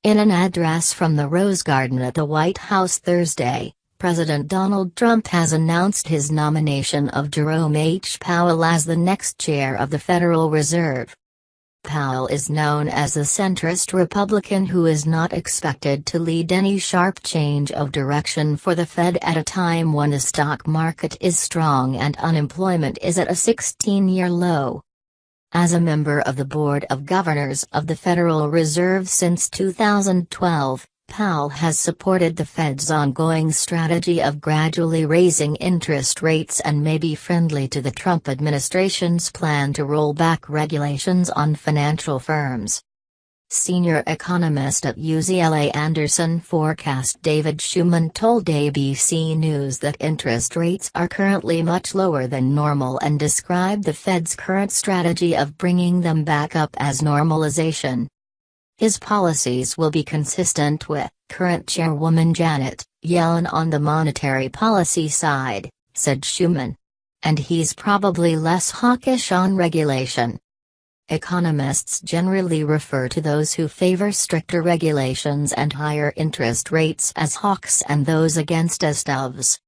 In an address from the Rose Garden at the White House Thursday, President Donald Trump has announced his nomination of Jerome H. Powell as the next chair of the Federal Reserve. Powell is known as a centrist Republican who is not expected to lead any sharp change of direction for the Fed at a time when the stock market is strong and unemployment is at a 16-year low. As a member of the Board of Governors of the Federal Reserve since 2012, Powell has supported the Fed's ongoing strategy of gradually raising interest rates and may be friendly to the Trump administration's plan to roll back regulations on financial firms. Senior economist at UCLA Anderson forecast David Shulman told ABC News that interest rates are currently much lower than normal and described the Fed's current strategy of bringing them back up as normalization. His policies will be consistent with current Chairwoman Janet Yellen on the monetary policy side, said Shulman. And he's probably less hawkish on regulation. Economists generally refer to those who favor stricter regulations and higher interest rates as hawks and those against as doves.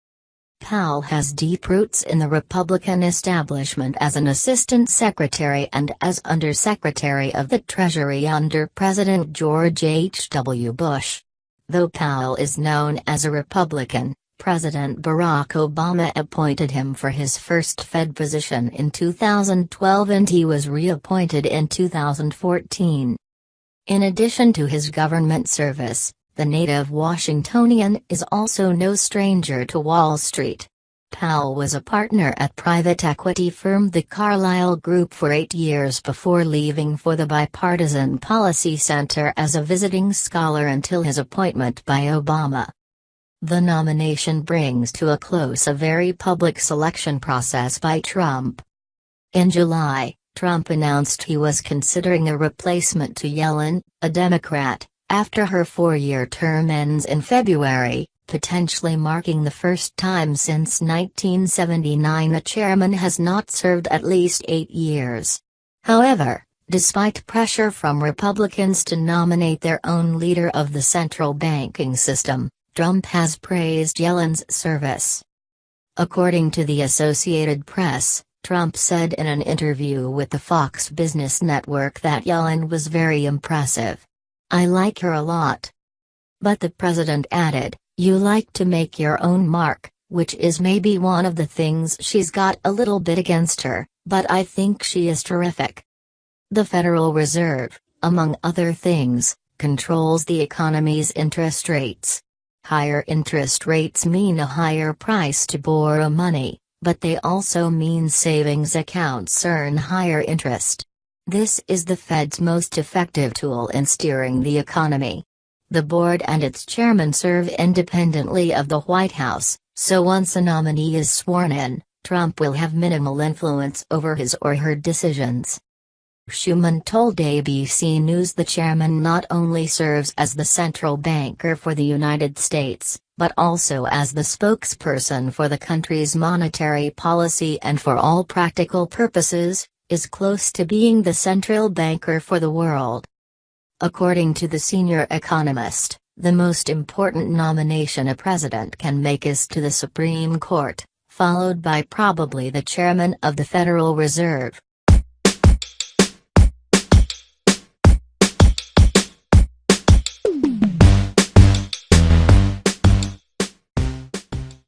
Powell has deep roots in the Republican establishment as an assistant secretary and as undersecretary of the Treasury under President George H. W. Bush. Though Powell is known as a Republican, President Barack Obama appointed him for his first Fed position in 2012 and he was reappointed in 2014. In addition to his government service, the native Washingtonian is also no stranger to Wall Street. Powell was a partner at private equity firm the Carlyle Group for 8 years before leaving for the Bipartisan Policy Center as a visiting scholar until his appointment by Obama. The nomination brings to a close a very public selection process by Trump. In July, Trump announced he was considering a replacement to Yellen, a Democrat, after her 4-year term ends in February, potentially marking the first time since 1979 a chairman has not served at least 8 years. However, despite pressure from Republicans to nominate their own leader of the central banking system, Trump has praised Yellen's service. According to the Associated Press, Trump said in an interview with the Fox Business Network that Yellen was very impressive. "I like her a lot." But the president added, "You like to make your own mark, which is maybe one of the things she's got a little bit against her, but I think she is terrific." The Federal Reserve, among other things, controls the economy's interest rates. Higher interest rates mean a higher price to borrow money, but they also mean savings accounts earn higher interest. This is the Fed's most effective tool in steering the economy. The board and its chairman serve independently of the White House, so once a nominee is sworn in, Trump will have minimal influence over his or her decisions. Shulman told ABC News the chairman not only serves as the central banker for the United States, but also as the spokesperson for the country's monetary policy and for all practical purposes, is close to being the central banker for the world. According to the senior economist, the most important nomination a president can make is to the Supreme Court, followed by probably the chairman of the Federal Reserve.